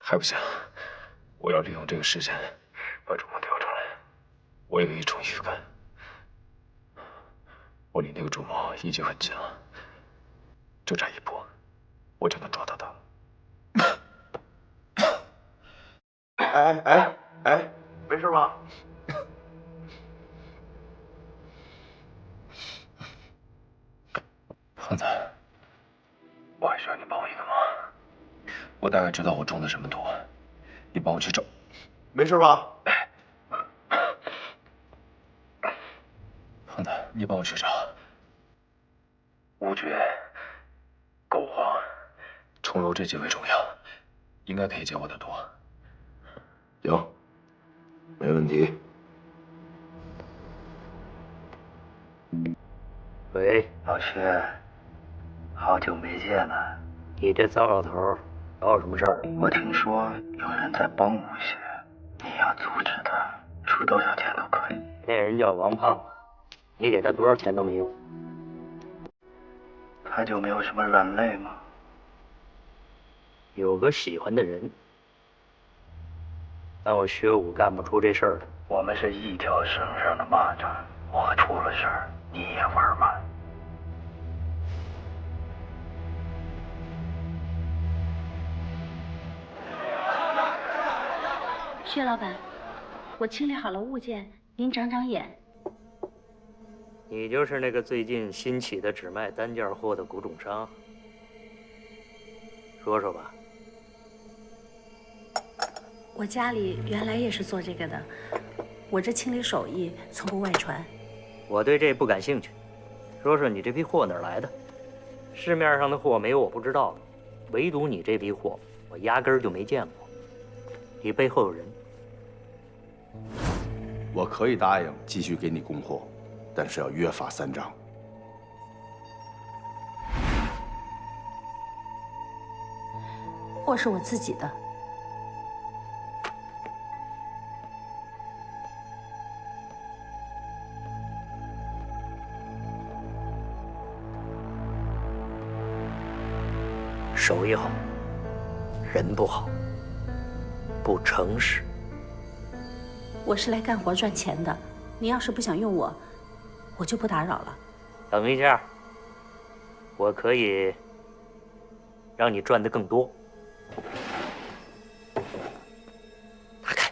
还不行，我要利用这个时间把主谋调出来。我有一种预感，我离那个主谋已经很近了，就差一步，我就能抓到他了。哎，没事吧？胖子，我还需要你帮我一个忙。我大概知道我中的什么毒，你帮我去找。没事吧？胖子，你帮我去找吴觉、狗皇、重柔这几味中药，应该可以解我的毒。行，没问题。喂，老薛，好久没见了。你这糟老头找我什么事儿？我听说有人在帮吴薛，你要阻止他，出多少钱都可以。那人叫王胖，你给他多少钱都没用。他就没有什么软肋吗？有个喜欢的人，但我薛武干不出这事儿来。我们是一条绳上的蚂蚱，我出了事儿，你也玩慢。薛老板，我清理好了物件，您长长眼。你就是那个最近新起的只卖单件货的古董商，说说吧。我家里原来也是做这个的，我这清理手艺从不外传。我对这不感兴趣，说说你这批货哪儿来的？市面上的货没有我不知道的，唯独你这批货，我压根儿就没见过。你背后有人？我可以答应继续给你供货，但是要约法三章。货是我自己的。手艺好，人不好，不诚实。我是来干活赚钱的，你要是不想用我，我就不打扰了。等一下，我可以让你赚得更多。拿开！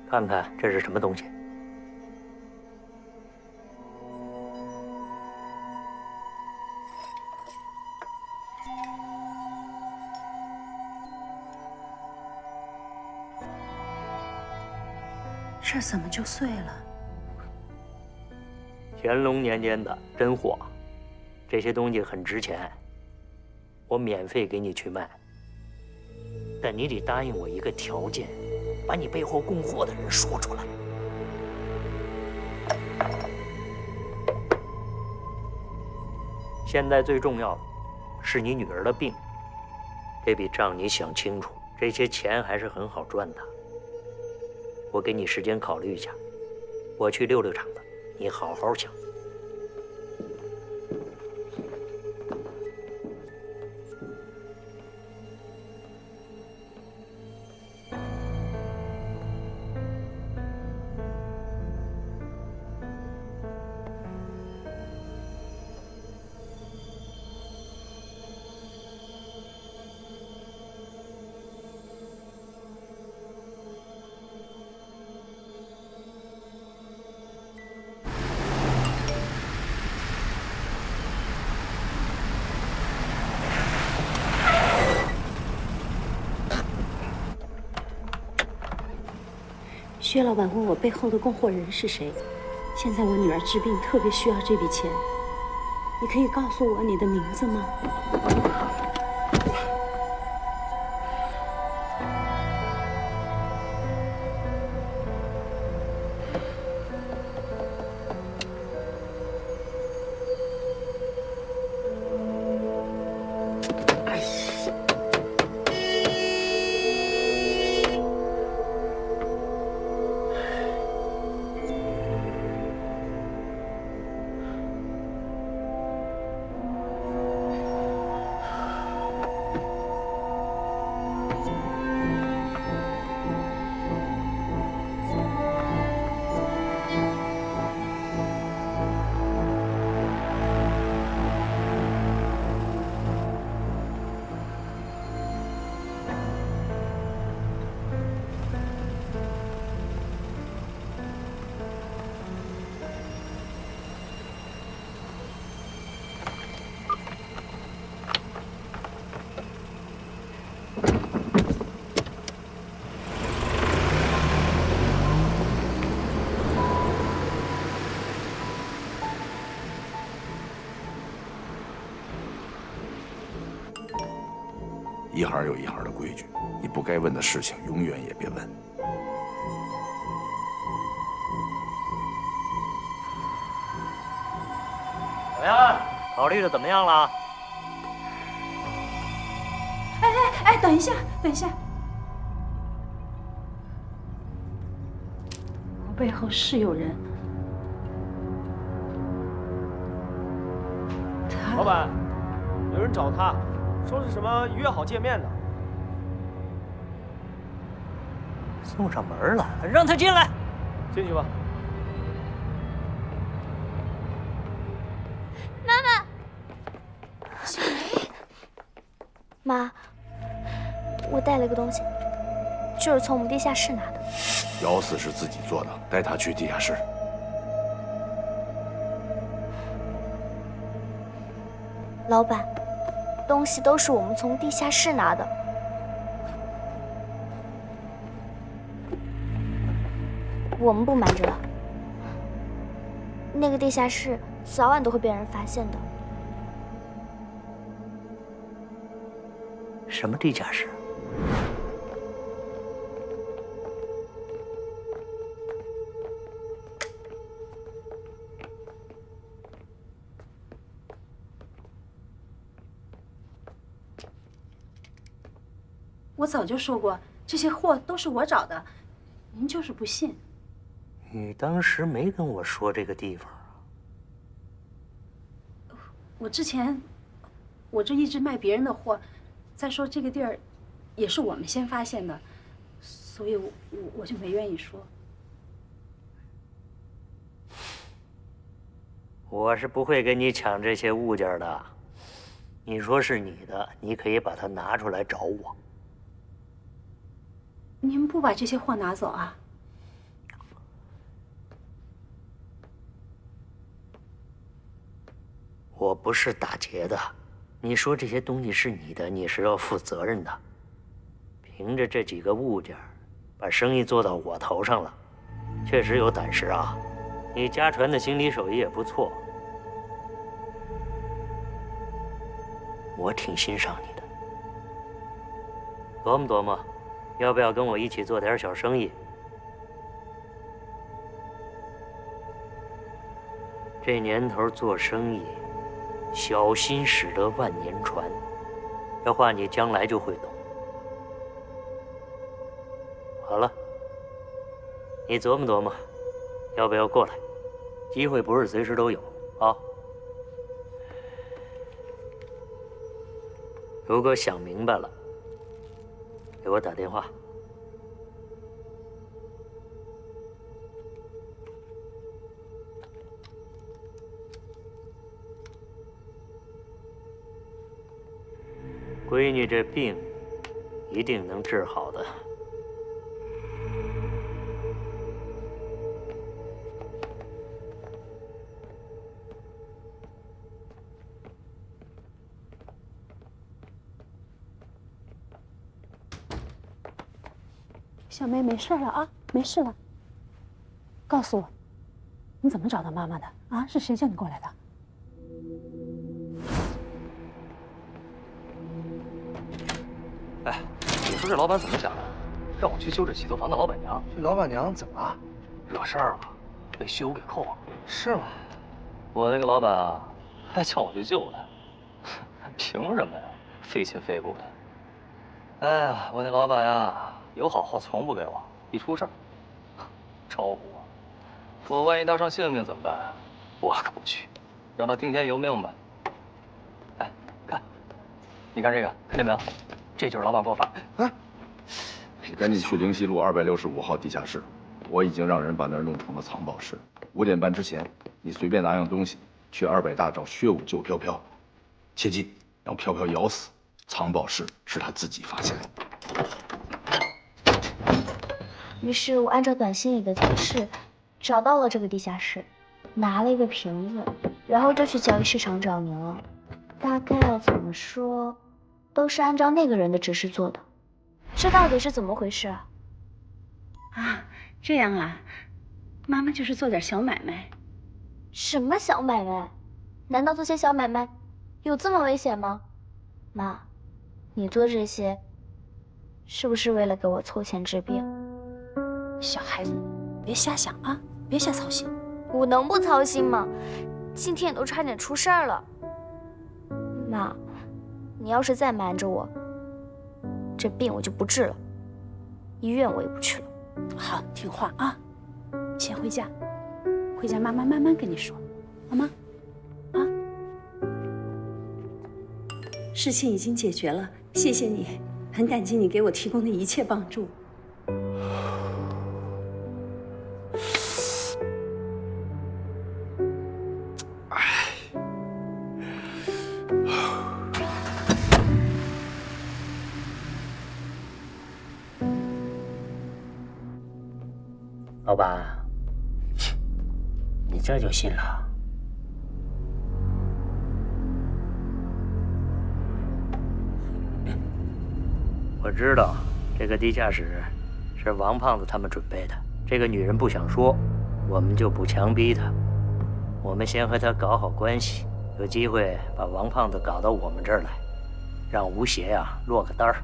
看看这是什么东西？这怎么就碎了？乾隆年间的真货，这些东西很值钱，我免费给你去卖。但你得答应我一个条件，把你背后供货的人说出来。现在最重要的是你女儿的病，这笔账你想清楚，这些钱还是很好赚的。我给你时间考虑一下，我去溜溜场子，你好好想。薛老板问我背后的供货人是谁，现在我女儿治病特别需要这笔钱，你可以告诉我你的名字吗？一行有一行的规矩，你不该问的事情永远也别问。怎么样？考虑的怎么样了？哎，等一下，等一下，我背后是有人。老板，有人找他，说是什么约好见面的。送上门了，让他进来。进去吧。妈，我带了个东西，就是从我们地下室拿的。咬死是自己做的，带他去地下室。老板，东西都是我们从地下室拿的。我们不瞒着了，那个地下室早晚都会被人发现的。什么地下室？我早就说过，这些货都是我找的，您就是不信。你当时没跟我说这个地方啊？我之前，我这一直卖别人的货，再说这个地儿，也是我们先发现的，所以我就没愿意说。我是不会跟你抢这些物件的。你说是你的，你可以把它拿出来找我。您不把这些货拿走啊？我不是打劫的，你说这些东西是你的，你是要负责任的。凭着这几个物件，把生意做到我头上了，确实有胆识啊！你家传的行李手艺也不错，我挺欣赏你的。琢磨琢磨，要不要跟我一起做点小生意？这年头做生意，小心驶得万年船，这话你将来就会懂。好了，你琢磨琢磨，要不要过来？机会不是随时都有啊。如果想明白了，给我打电话。闺女这病一定能治好的。小梅没事了啊，没事了。告诉我，你怎么找到妈妈的啊？是谁叫你过来的？哎，你说这老板怎么想的？让我去救这洗头房的老板娘。这老板娘怎么了？惹事儿了，被薛武给扣了。是吗？我那个老板啊，还叫我去救他，凭什么呀？费劲费故的。哎呀，我那老板呀，有好货从不给我，一出事儿招呼我，我万一搭上性命怎么办啊？我可不去，让他听天由命吧。哎，看，你看这个，看见没有？这就是老板给我发的。啊！你赶紧去灵溪路265号地下室，我已经让人把那儿弄成了藏宝室。5点半之前，你随便拿样东西去200大找薛武救飘飘，切记让飘飘咬死。藏宝室是他自己发现的。于是我按照短信里的提示，找到了这个地下室，拿了一个瓶子，然后就去交易市场找您了。大概怎么说，都是按照那个人的指示做的。这到底是怎么回事啊？啊，这样啊，妈妈就是做点小买卖。什么小买卖？难道做些小买卖有这么危险吗？妈，你做这些，是不是为了给我凑钱治病？小孩子，别瞎想啊，别瞎操心。我能不操心吗？今天也都差点出事儿了。妈，你要是再瞒着我，这病我就不治了，医院我也不去了。好，听话啊，先回家，回家妈妈慢慢跟你说，好吗？啊，事情已经解决了，谢谢你，很感激你给我提供的一切帮助。老板，你这就信了？我知道这个地下室是王胖子他们准备的。这个女人不想说，我们就不强逼她。我们先和她搞好关系，有机会把王胖子搞到我们这儿来，让吴邪呀落个单儿。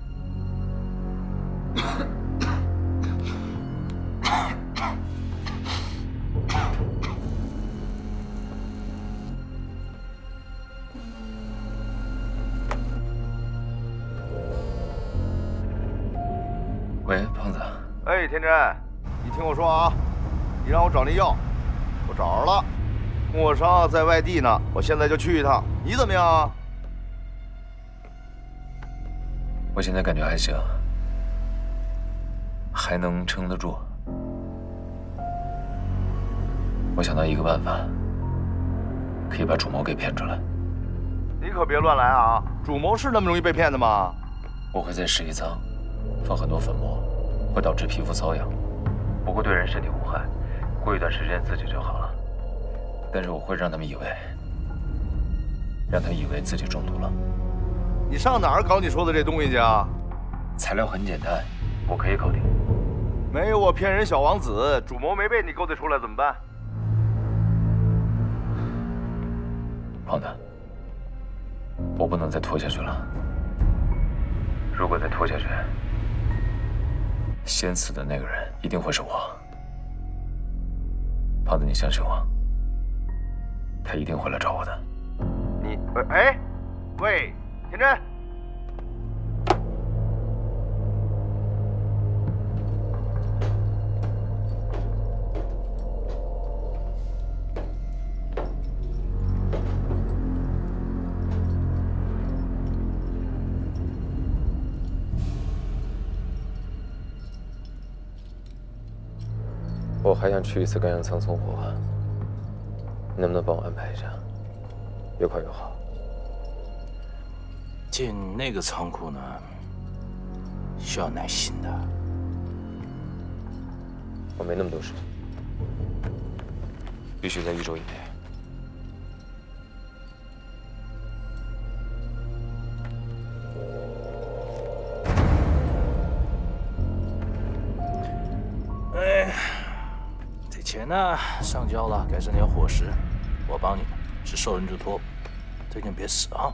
喂，胖子。哎，天真，你听我说啊，你让我找那药，我找着了。莫商在外地呢，我现在就去一趟。你怎么样啊？我现在感觉还行，还能撑得住。我想到一个办法，可以把主谋给骗出来。你可别乱来啊！主谋是那么容易被骗的吗？我会在尸体舱放很多粉末，会导致皮肤瘙痒，不过对人身体无害，过一段时间自己就好了。但是我会让他们以为自己中毒了。你上哪儿搞你说的这东西去啊？材料很简单，我可以搞定。没有我骗人小王子，主谋没被你勾兑出来怎么办？胖子，我不能再拖下去了。如果再拖下去，先死的那个人一定会是我。胖子，你相信我，他一定会来找我的。你，哎，喂，天真。我还想去一次甘阳仓送货，你能不能帮我安排一下？越快越好。进那个仓库呢，需要耐心的。我没那么多时间，必须在1周以内。钱呢上交了，该剩点伙食，我帮你们，是受人之托，最近别死啊！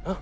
嗯。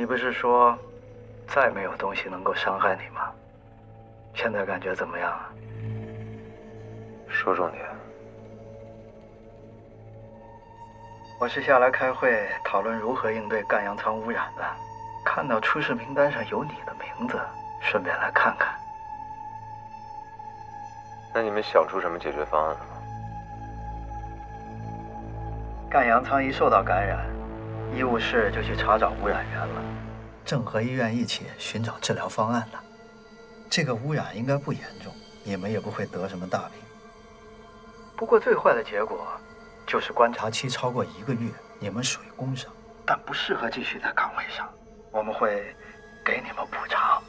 你不是说再没有东西能够伤害你吗？现在感觉怎么样啊？说重点。我是下来开会讨论如何应对赣洋仓污染的，看到出事名单上有你的名字，顺便来看看。那你们想出什么解决方案了吗？赣洋仓一受到感染，医务室就去查找污染源了，正和医院一起寻找治疗方案呢。这个污染应该不严重，你们也不会得什么大病。不过最坏的结果就是观察期超过1个月，你们属于工伤，但不适合继续在岗位上，我们会给你们补偿。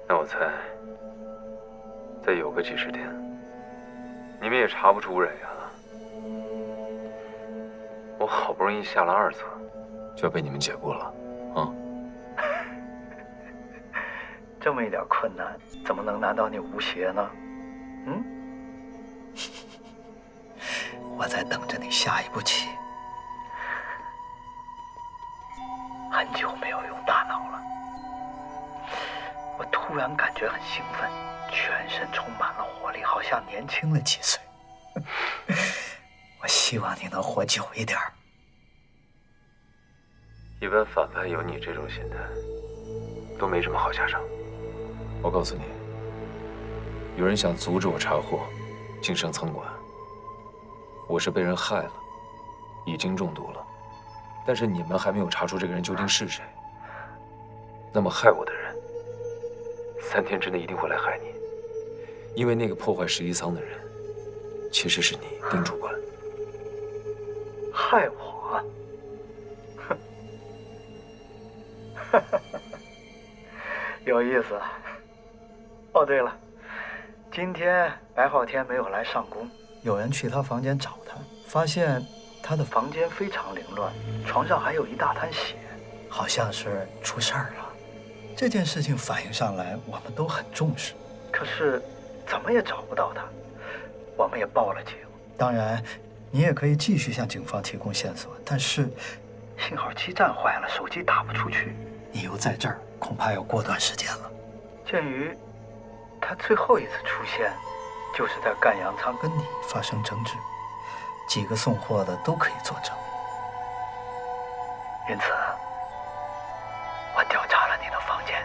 那我猜，再有个几10天，你们也查不出污染源了。我好不容易下了2册，就要被你们解雇了，啊？这么一点困难，怎么能难倒你吴邪呢？嗯？我在等着你下一步棋。很久没有用大脑了，我突然感觉很兴奋，全身充满了活力，好像年轻了几岁。我希望你能活久一点。一般反派有你这种心态，都没什么好下场。我告诉你，有人想阻止我查获晋升仓管，我是被人害了，已经中毒了，但是你们还没有查出这个人究竟是谁。那么害我的人，3天之内一定会来害你，因为那个破坏11仓的人，其实是你，丁主管。害我？有意思。哦，对了，今天白昊天没有来上工，有人去他房间找他，发现他的房间非常凌乱，床上还有一大滩血，好像是出事儿了。这件事情反映上来，我们都很重视，可是怎么也找不到他，我们也报了警。当然，你也可以继续向警方提供线索，但是信号基站坏了，手机打不出去，你又在这儿，恐怕要过段时间了。鉴于他最后一次出现，就是在赣洋仓跟你发生争执，几个送货的都可以作证。因此，我调查了你的房间。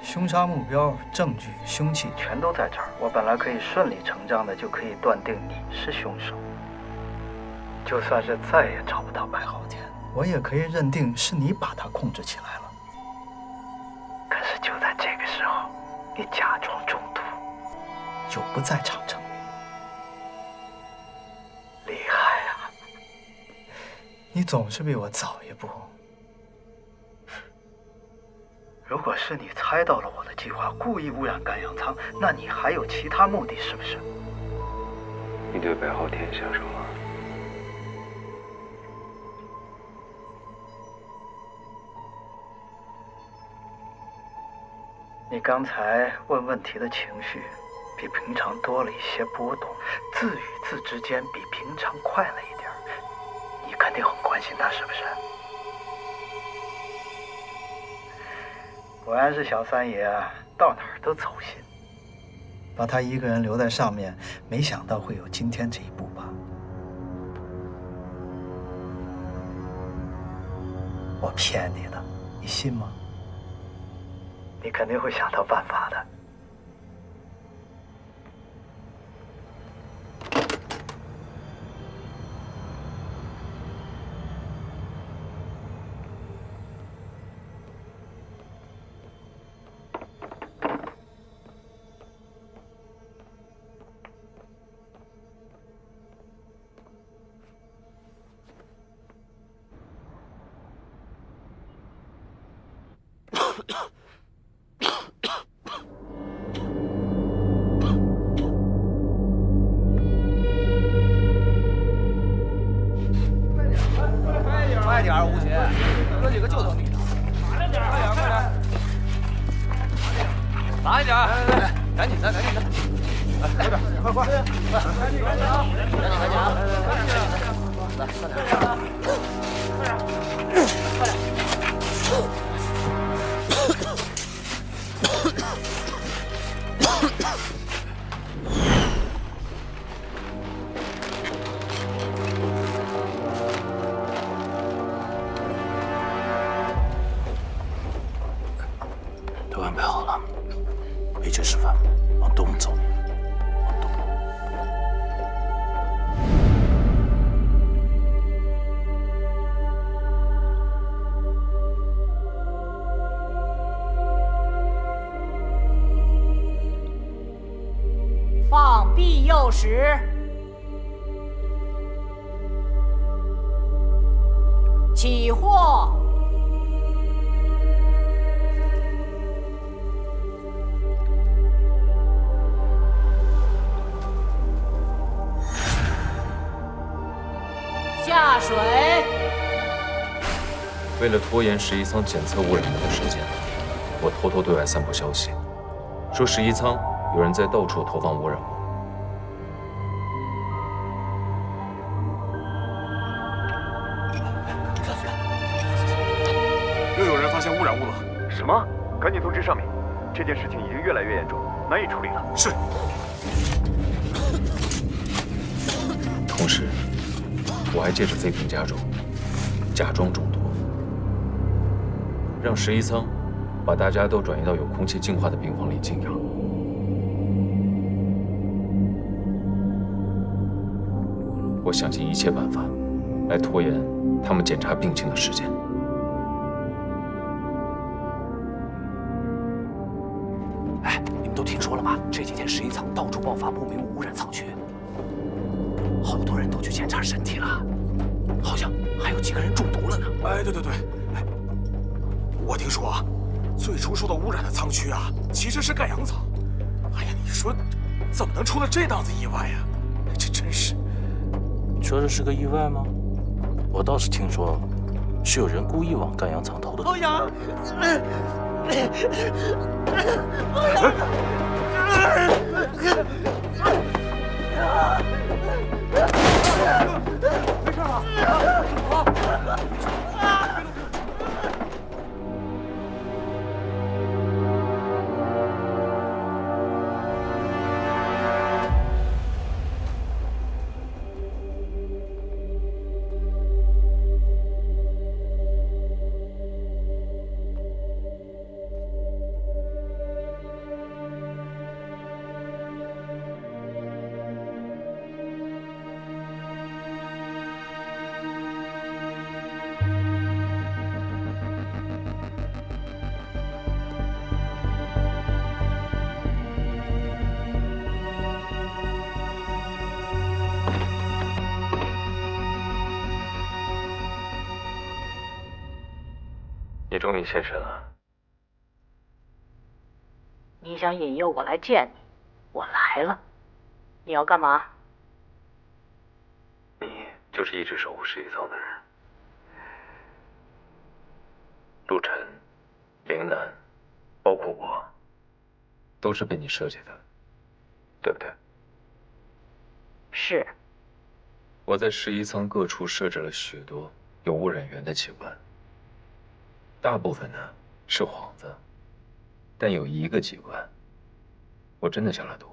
凶杀目标、证据、凶器全都在这儿。我本来可以顺理成章的就可以断定你是凶手，就算是再也找不到白昊天，我也可以认定是你把他控制起来了。可是就在这个时候，你假装中毒，就不在场证明。厉害啊！你总是比我早一步。如果是你猜到了我的计划，故意污染赣洋仓，那你还有其他目的，是不是？你对白昊天下手了？你刚才问问题的情绪比平常多了一些波动，字与字之间比平常快了一点，你肯定很关心他，是不是？果然是小三爷，到哪儿都走心。把他一个人留在上面，没想到会有今天这一步吧？我骗你的，你信吗？你肯定会想到办法的。快点，吴邪，哥几个就等你呢。慢点，快点，快点。慢一点，来，赶紧的，赶紧的。来，快点，快快，赶紧啊！赶紧啊！来，快点，快点。都安排好了，一起吃饭，往东走。往东。放庇佑时，起货。下水。为了拖延11舱检测污染物的时间，我偷偷对外散布消息，说11舱有人在到处投放污染物。又有人发现污染物了。什么？赶紧通知上面，这件事情已经越来越严重，难以处理了。是。同时，我还借着废品加重，假装中毒，让11舱把大家都转移到有空气净化的病房里静养。我想尽一切办法来拖延他们检查病情的时间。哎，你们都听说了吗？这几天11舱到处爆发不明污染仓区，好多人都去检查身体了，好像还有几个人中毒了呢。哎，对，哎，我听说啊，最初受到污染的仓区啊，其实是盖阳舱。哎呀，你说怎么能出了这档子意外呀？这真是。你说这是个意外吗？我倒是听说，是有人故意往干阳舱投的毒。欧阳，没事吧？你终于现身了。你想引诱我来见你，我来了。你要干嘛？你就是一直守护11舱的人。陆晨、凌南，包括我，都是被你设计的，对不对？是。我在11舱各处设置了许多有污染源的器官，大部分呢是幌子，但有一个机关，我真的下了毒。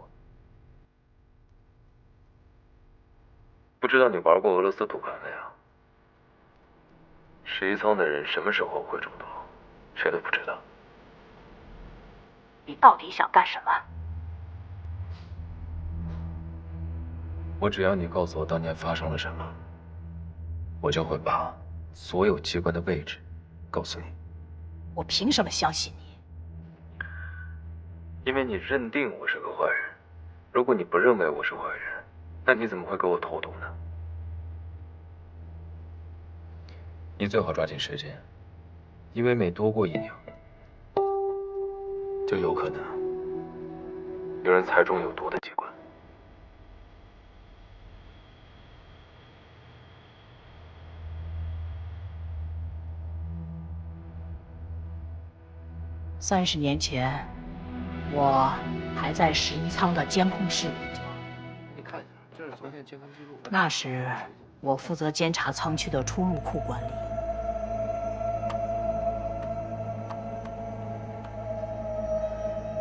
不知道你玩过俄罗斯赌盘没有？11舱的人什么时候会中毒，谁都不知道。你到底想干什么？我只要你告诉我当年发生了什么，我就会把所有机关的位置告诉你。我凭什么相信你？因为你认定我是个坏人。如果你不认为我是坏人，那你怎么会给我投毒呢？你最好抓紧时间，因为每多过1秒，就有可能有人猜中有毒的机关。30年前，我还在11舱的监控室里。你看一下，这是昨天健康记录。那时，我负责监察舱区的出入库管理。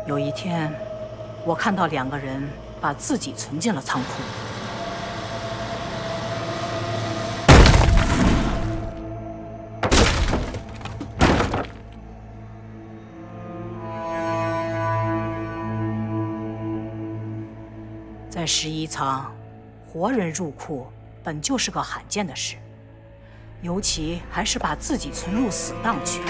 有一天，我看到2个人把自己存进了仓库。在11舱，活人入库本就是个罕见的事，尤其还是把自己存入死档区。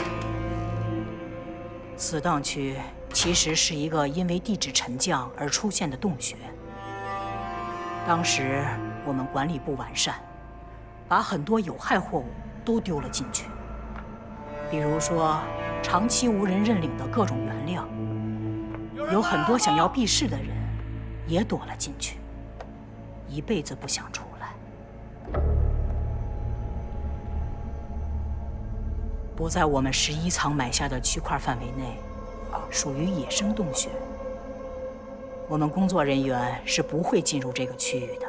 死档区其实是一个因为地质沉降而出现的洞穴。当时我们管理不完善，把很多有害货物都丢了进去，比如说长期无人认领的各种原料，有很多想要避世的人也躲了进去，一辈子不想出来。不在我们11舱买下的区块范围内，属于野生洞穴。我们工作人员是不会进入这个区域的，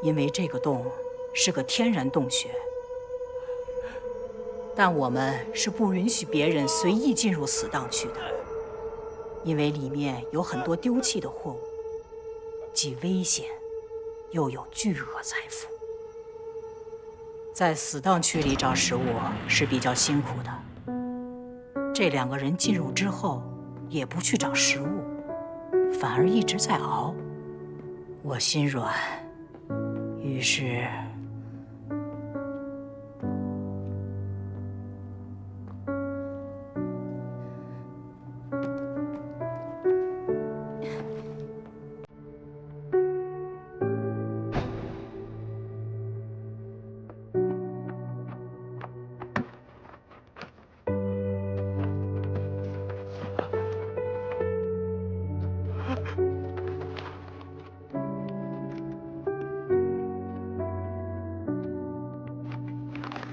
因为这个洞是个天然洞穴。但我们是不允许别人随意进入死档区的，因为里面有很多丢弃的货物，既危险，又有巨额财富。在死档区里找食物是比较辛苦的。这2个人进入之后，也不去找食物，反而一直在熬。我心软，于是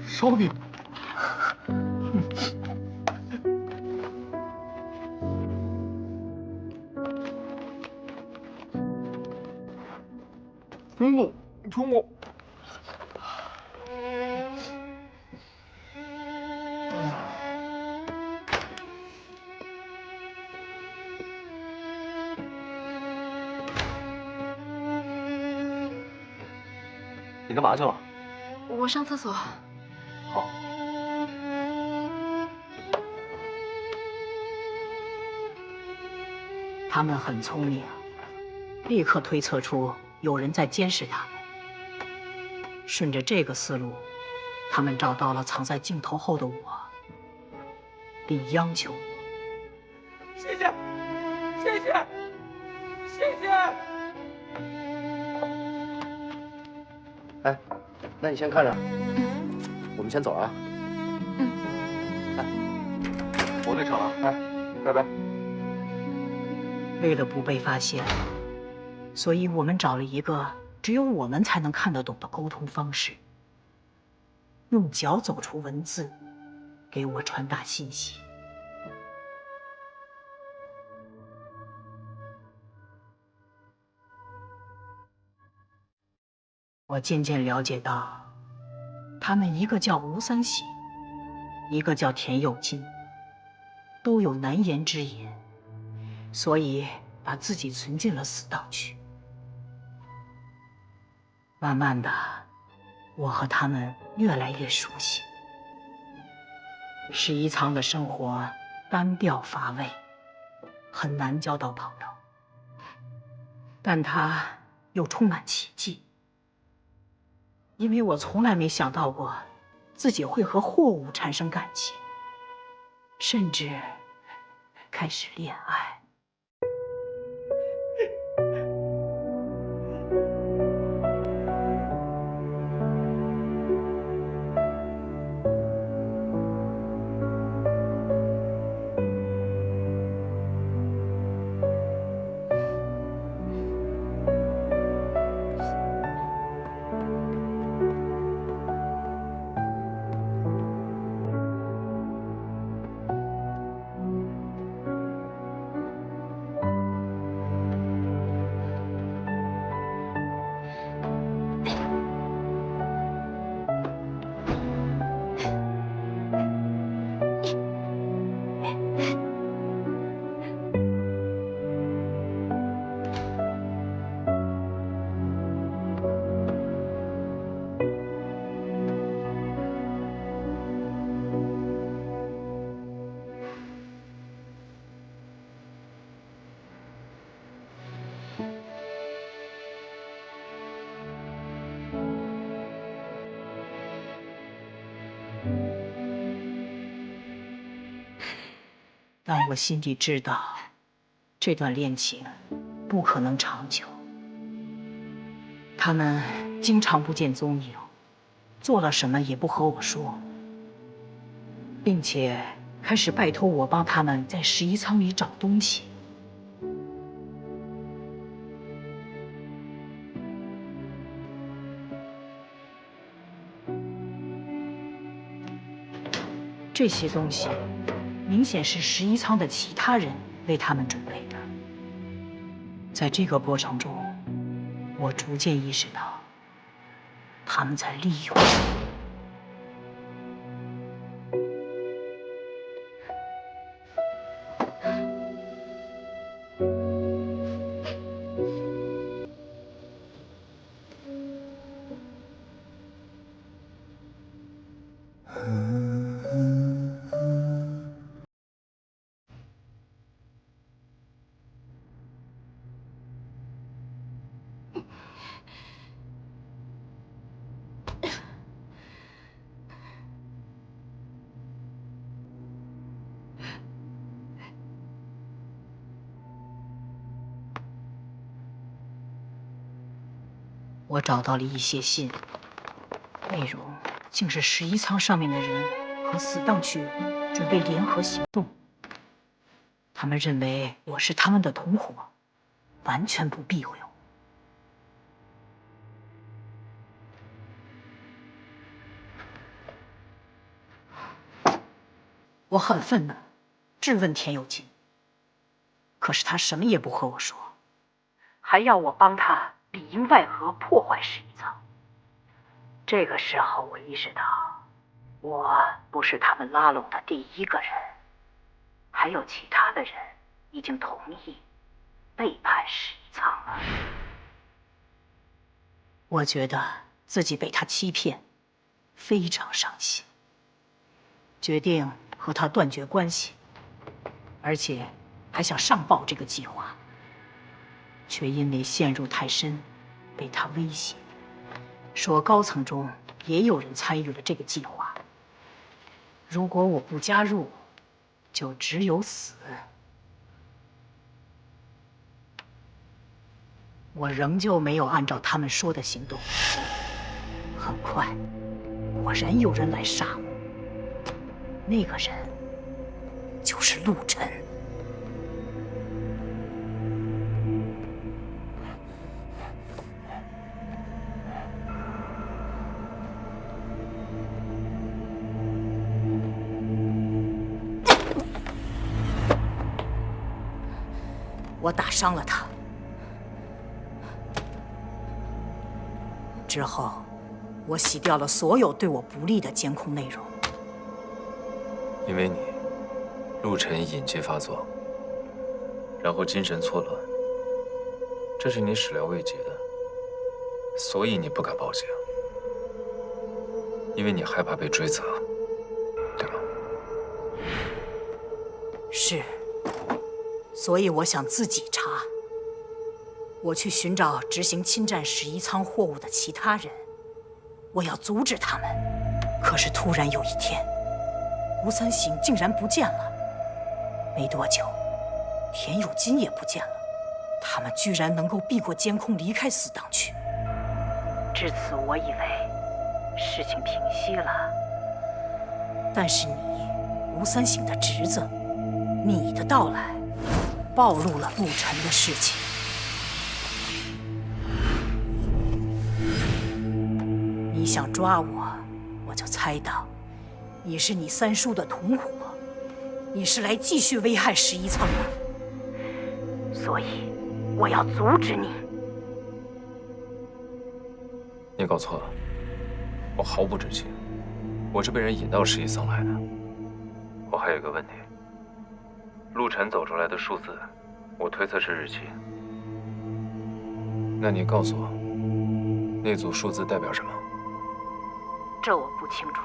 烧饼。中午。你干嘛去了？我上厕所。好。他们很聪明，立刻推测出有人在监视他们。顺着这个思路，他们找到了藏在镜头后的我，并央求我。谢谢，谢谢，谢谢。哎，那你先看着，我们先走啊。哎，我给撤了，哎，拜拜。为了不被发现，所以我们找了一个只有我们才能看得懂的沟通方式，用脚走出文字，给我传达信息。我渐渐了解到，他们一个叫吴三喜，一个叫田有金，都有难言之隐，所以把自己存进了死档区。慢慢的，我和他们越来越熟悉。11舱的生活单调乏味，很难交到朋友，但它又充满奇迹。因为我从来没想到过自己会和货物产生感情，甚至开始恋爱。但我心里知道，这段恋情不可能长久。他们经常不见踪影，做了什么也不和我说，并且开始拜托我帮他们在11仓里找东西。这些东西明显是11仓的其他人为他们准备的。在这个过程中，我逐渐意识到，他们在利用我。我找到了一些信，内容竟是11仓上面的人和死当区准备联合行动。他们认为我是他们的同伙，完全不避讳我。我很愤怒，质问田有金，可是他什么也不和我说，还要我帮他里应外合破坏11仓。这个时候，我意识到，我不是他们拉拢的第一个人，还有其他的人已经同意背叛11仓了。我觉得自己被他欺骗，非常伤心，决定和他断绝关系，而且还想上报这个计划，却因为陷入太深，被他威胁，说高层中也有人参与了这个计划。如果我不加入，就只有死。我仍旧没有按照他们说的行动。很快，果然有人来杀我。那个人就是陆晨。我打伤了他，之后我洗掉了所有对我不利的监控内容。因为你，陆晨隐疾发作，然后精神错乱，这是你始料未及的，所以你不敢报警，因为你害怕被追责，对吗？是。所以我想自己查。我去寻找执行侵占11仓货物的其他人，我要阻止他们。可是突然有一天，吴三省竟然不见了。没多久，田有金也不见了。他们居然能够避过监控离开死党区。至此，我以为事情平息了。但是你，吴三省的侄子，你的到来暴露了陆晨的事情。你想抓我，我就猜到你是你三叔的同伙，你是来继续危害11仓的，所以我要阻止你。你搞错了，我毫不知情，我是被人引到11仓来的。我还有个问题。陆晨走出来的数字，我推测是日期。那你告诉我，那组数字代表什么？这我不清楚，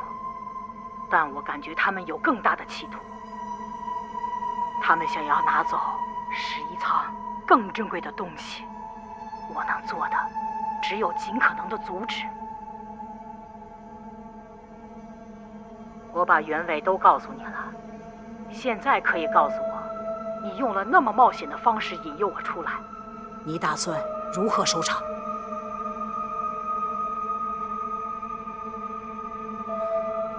但我感觉他们有更大的企图。他们想要拿走11仓更珍贵的东西，我能做的只有尽可能的阻止。我把原委都告诉你了。现在可以告诉我，你用了那么冒险的方式引诱我出来，你打算如何收场？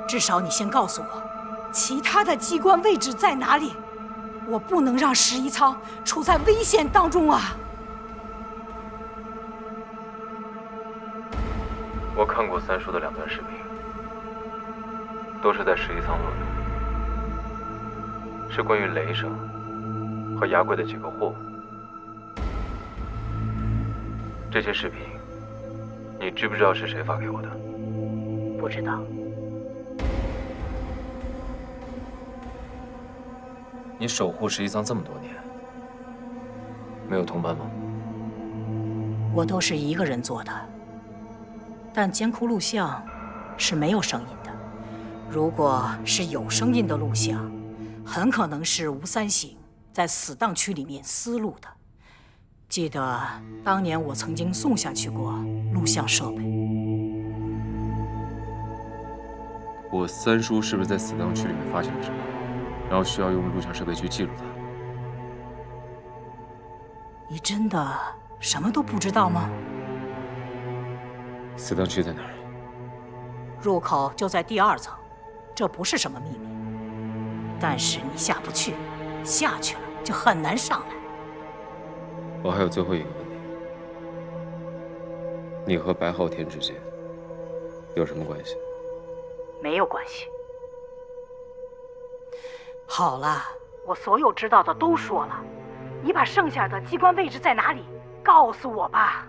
至少你先告诉我，其他的机关位置在哪里？我不能让11仓处在危险当中啊！我看过三叔的2段视频，都是在11仓录的，是关于雷生和牙柜的几个货物。这些视频，你知不知道是谁发给我的？不知道。你守护11仓这么多年，没有同伴吗？我都是一个人做的，但监控录像是没有声音的。如果是有声音的录像，很可能是吴三省在死档区里面私录的。记得当年我曾经送下去过录像设备。我三叔是不是在死档区里面发现了什么？然后需要用录像设备去记录它。你真的什么都不知道吗？死档区在哪儿？入口就在第2层，这不是什么秘密。但是你下不去，下去了就很难上来。我还有最后一个问题：你和白昊天之间有什么关系？没有关系。好了，我所有知道的都说了，你把剩下的机关位置在哪里？告诉我吧。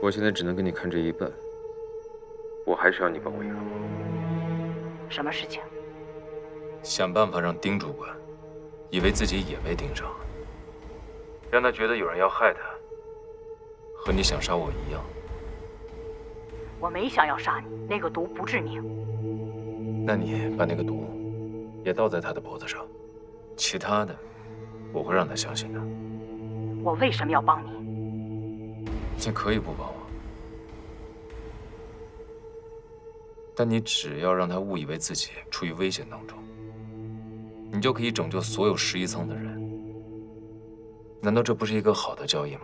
我现在只能给你看这一半，我还是要你帮我一个忙。什么事情？想办法让丁主管以为自己也被盯上，让他觉得有人要害他，和你想杀我一样。我没想要杀你，那个毒不致命。那你把那个毒也倒在他的脖子上，其他的我会让他相信的。我为什么要帮你？你可以不帮我，但你只要让他误以为自己处于危险当中，你就可以拯救所有11层的人。难道这不是一个好的交易吗？